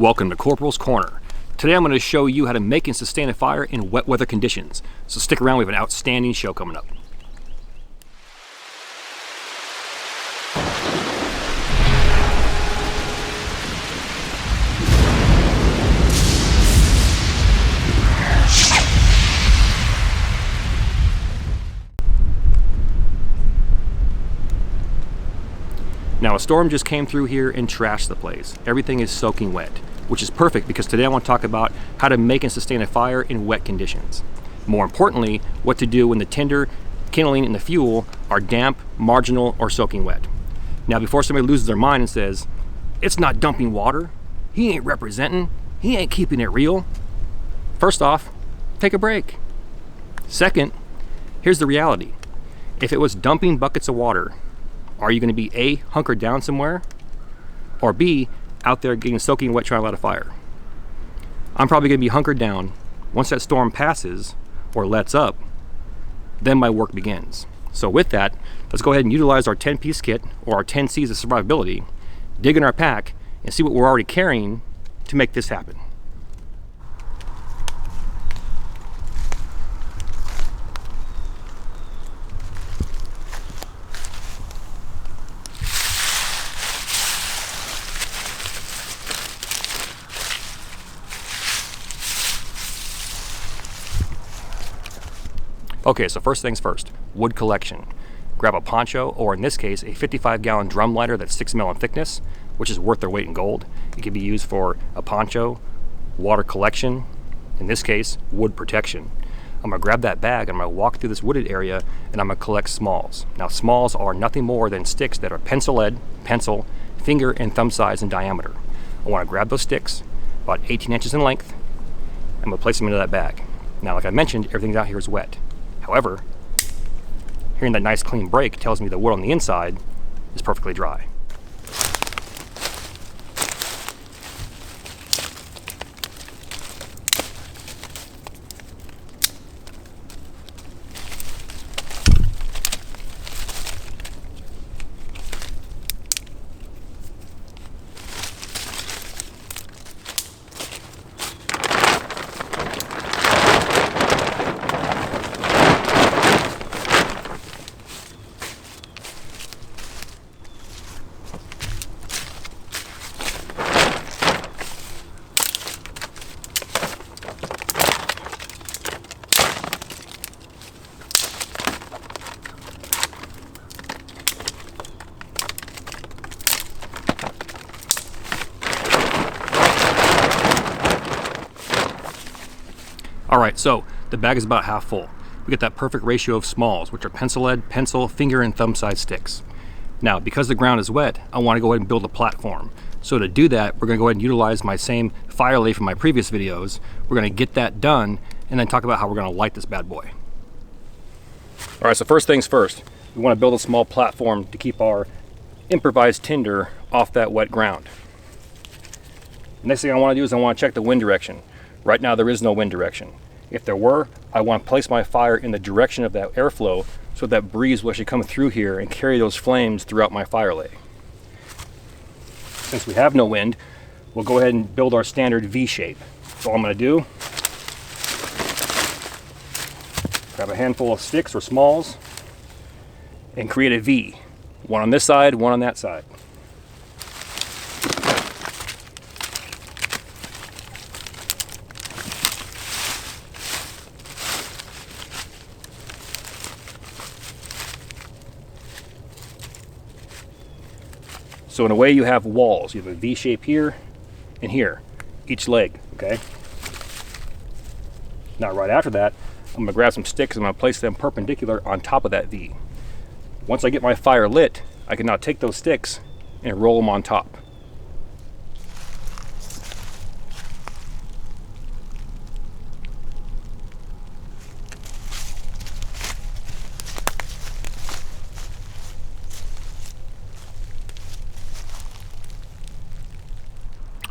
Welcome to Corporals Corner. Today I'm going to show you how to make and sustain a fire in wet weather conditions. So stick around, we have an outstanding show coming up. Now a storm just came through here and trashed the place. Everything is soaking wet, which is perfect because today I want to talk about how to make and sustain a fire in wet conditions. More importantly, what to do when the tinder, kindling, and the fuel are damp, marginal, or soaking wet. Now before somebody loses their mind and says, "It's not dumping water, he ain't representing, he ain't keeping it real." First off, take a break. Second, here's the reality. If it was dumping buckets of water, are you going to be A, hunkered down somewhere, or B, out there getting soaking wet trying to light a fire? I'm probably going to be hunkered down. Once that storm passes or lets up, then my work begins. So with that, let's go ahead and utilize our 10-piece kit or our 10 C's of survivability, dig in our pack, and see what we're already carrying to make this happen. Okay, so first things first, wood collection. Grab a poncho, or in this case, a 55-gallon drum lighter that's 6 mil in thickness, which is worth their weight in gold. It can be used for a poncho, water collection, in this case, wood protection. I'm gonna grab that bag and I'm gonna walk through this wooded area and I'm gonna collect smalls. Now smalls are nothing more than sticks that are pencil lead, pencil, finger and thumb size in diameter. I wanna grab those sticks, about 18 inches in length, and I'm gonna place them into that bag. Now like I mentioned, everything out here is wet. However, hearing that nice clean break tells me the wood on the inside is perfectly dry. Alright, so the bag is about half full. We get that perfect ratio of smalls, which are pencil lead, pencil, finger, and thumb size sticks. Now, because the ground is wet, I want to go ahead and build a platform. So to do that, we're going to go ahead and utilize my same fire lay from my previous videos. We're going to get that done, and then talk about how we're going to light this bad boy. Alright, so first things first, we want to build a small platform to keep our improvised tinder off that wet ground. Next thing I want to do is I want to check the wind direction. Right now there is no wind direction. If there were, I want to place my fire in the direction of that airflow so that breeze will actually come through here and carry those flames throughout my fire lay. Since we have no wind, we'll go ahead and build our standard V shape. So all I'm going to do, grab a handful of sticks or smalls and create a V. One on this side, one on that side. So in a way you have walls. You have a V shape here and here, each leg, okay? Now right after that, I'm gonna grab some sticks and I'm gonna place them perpendicular on top of that V. Once I get my fire lit, I can now take those sticks and roll them on top.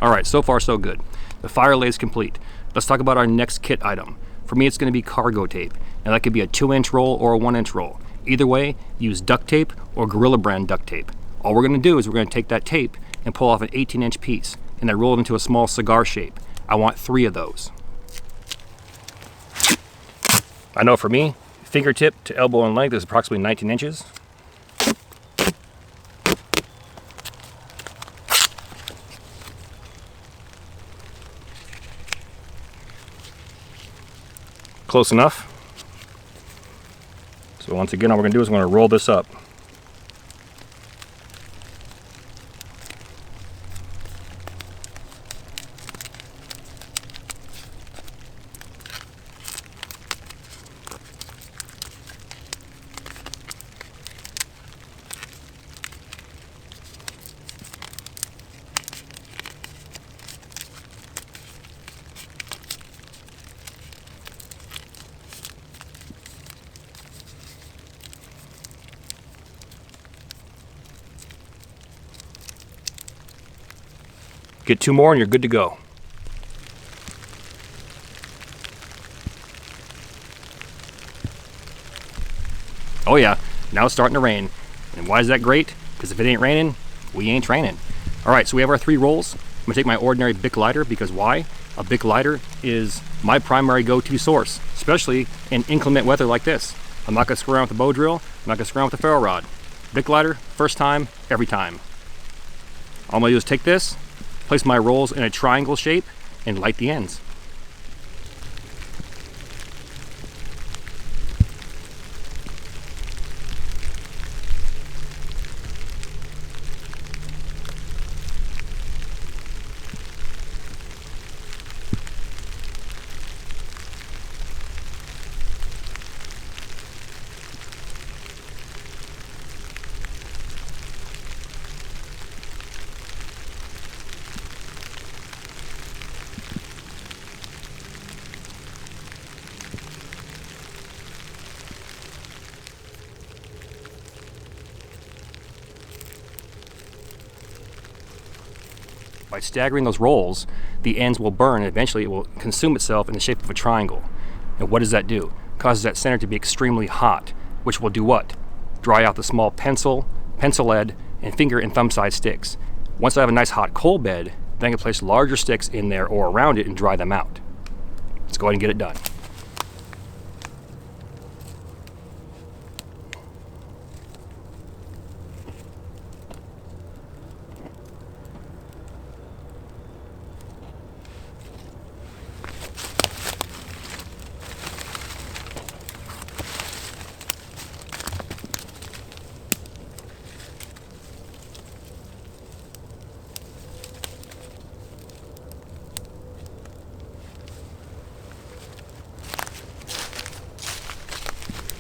Alright, so far so good. The fire lay is complete. Let's talk about our next kit item. For me, it's going to be cargo tape. Now that could be a 2-inch roll or a 1-inch roll. Either way, use duct tape or Gorilla brand duct tape. All we're going to do is we're going to take that tape and pull off an 18-inch piece. and they're rolled into a small cigar shape. I want 3 of those. I know for me, fingertip to elbow in length is approximately 19 inches. Close enough. So once again, all we're going to do is we're going to roll this up. Get 2 more and you're good to go. Oh yeah, now it's starting to rain. And why is that great? Because if it ain't raining, we ain't training. All right, so we have our 3 rolls. I'm gonna take my ordinary Bic lighter because why? A Bic lighter is my primary go-to source, especially in inclement weather like this. I'm not gonna screw around with the bow drill. I'm not gonna screw around with the ferro rod. Bic lighter, first time, every time. All I'm gonna do is take this, place my rolls in a triangle shape, and light the ends. By staggering those rolls, the ends will burn and eventually it will consume itself in the shape of a triangle. And what does that do? It causes that center to be extremely hot, which will do what? Dry out the small pencil, pencil lead, and finger and thumb size sticks. Once I have a nice hot coal bed, then I can place larger sticks in there or around it and dry them out. Let's go ahead and get it done.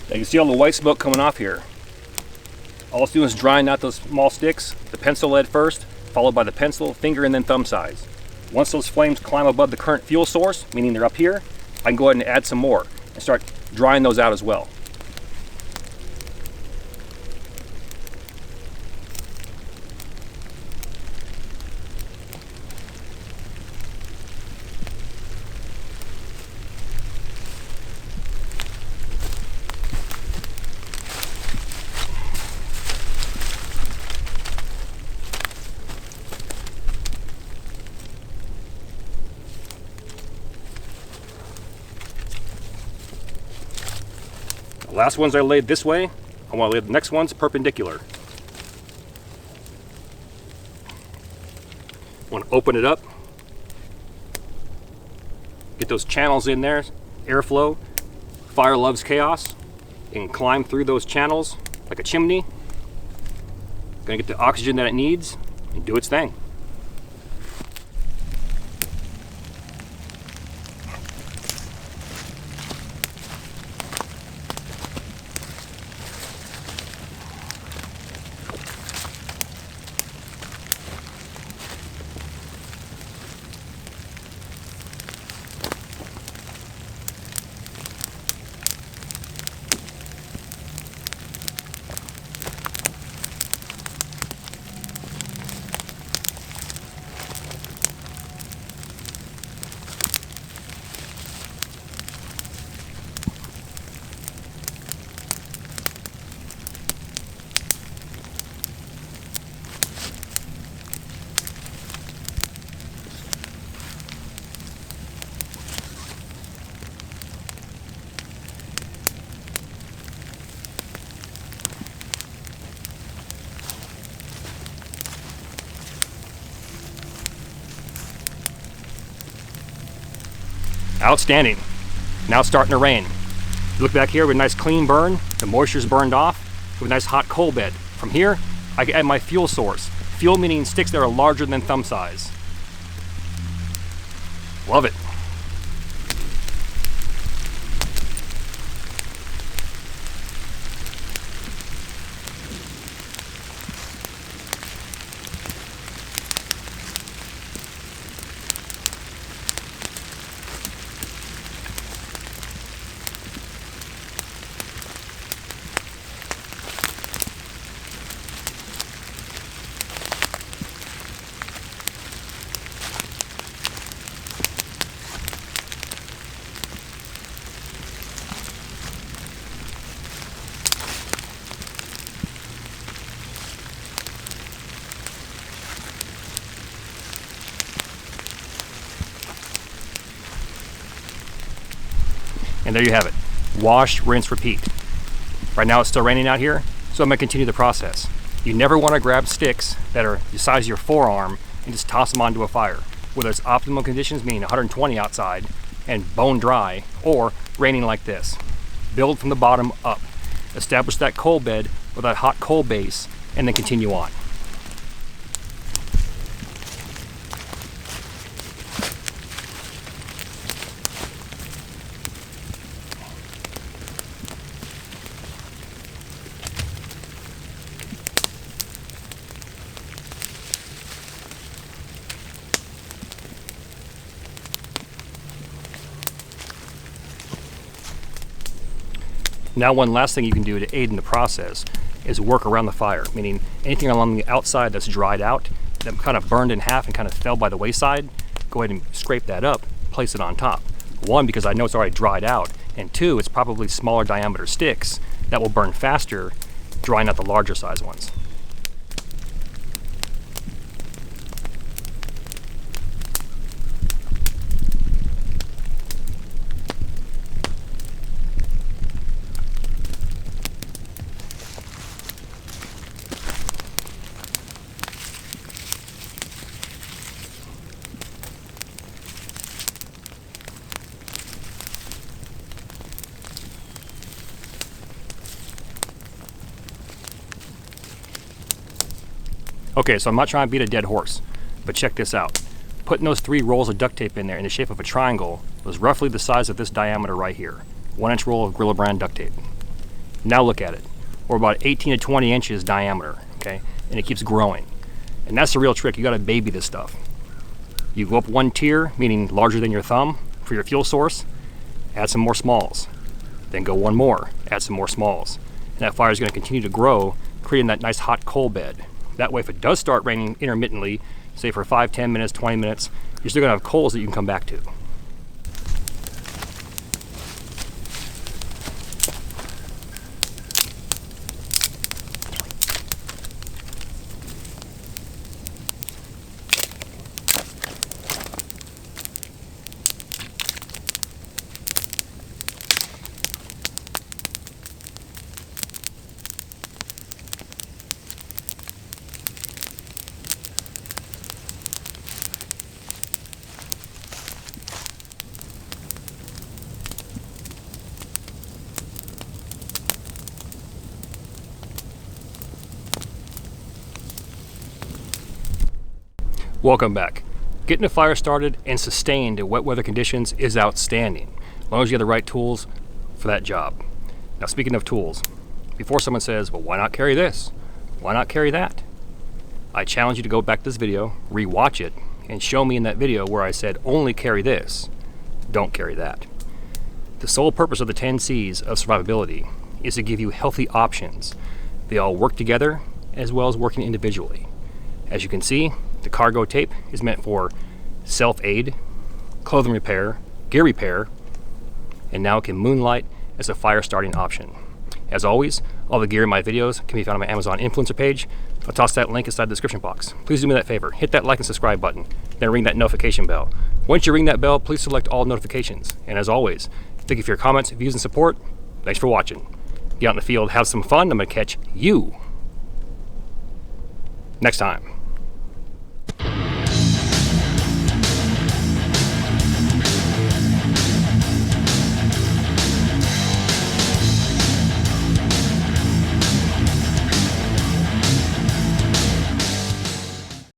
Now you can see all the white smoke coming off here. All it's doing is drying out those small sticks, the pencil lead first, followed by the pencil, finger, and then thumb size. Once those flames climb above the current fuel source, meaning they're up here, I can go ahead and add some more and start drying those out as well. The last ones I laid this way, I want to lay the next ones perpendicular. I want to open it up, get those channels in there, airflow. Fire loves chaos. You can climb through those channels like a chimney. Gonna get the oxygen that it needs and do its thing. Outstanding. Now it's starting to rain. Look back here with a nice clean burn. The moisture's burned off with a nice hot coal bed. From here, I can add my fuel source. Fuel meaning sticks that are larger than thumb size. Love it. And there you have it. Wash, rinse, repeat. Right now it's still raining out here, so I'm gonna continue the process. You never wanna grab sticks that are the size of your forearm and just toss them onto a fire. Whether it's optimal conditions, meaning 120 outside and bone dry, or raining like this. Build from the bottom up. Establish that coal bed with that hot coal base, and then continue on. Now one last thing you can do to aid in the process is work around the fire, meaning anything along the outside that's dried out, that kind of burned in half and kind of fell by the wayside, go ahead and scrape that up, place it on top. One, because I know it's already dried out, and two, it's probably smaller diameter sticks that will burn faster, drying out the larger size ones. Okay, so I'm not trying to beat a dead horse, but check this out. Putting those 3 rolls of duct tape in there in the shape of a triangle was roughly the size of this diameter right here. 1-inch roll of Gorilla Brand duct tape. Now look at it. We're about 18 to 20 inches diameter, okay? And it keeps growing. And that's the real trick. You gotta baby this stuff. You go up 1 tier, meaning larger than your thumb, for your fuel source, add some more smalls. Then go 1 more, add some more smalls. And that fire is gonna continue to grow, creating that nice hot coal bed. That way, if it does start raining intermittently, say for 5, 10 minutes, 20 minutes, you're still gonna have coals that you can come back to. Welcome back. Getting a fire started and sustained in wet weather conditions is outstanding, as long as you have the right tools for that job. Now, speaking of tools, before someone says, well, why not carry this? Why not carry that? I challenge you to go back to this video, re-watch it, and show me in that video where I said only carry this, don't carry that. The sole purpose of the 10 C's of survivability is to give you healthy options. They all work together as well as working individually. As you can see, the cargo tape is meant for self-aid, clothing repair, gear repair, and now it can moonlight as a fire starting option. As always, all the gear in my videos can be found on my Amazon influencer page. I'll toss that link inside the description box. Please do me that favor, hit that like and subscribe button, then ring that notification bell. Once you ring that bell, please select all notifications. And as always, thank you for your comments, views, and support. Thanks for watching. Get out in the field, have some fun. I'm gonna catch you next time.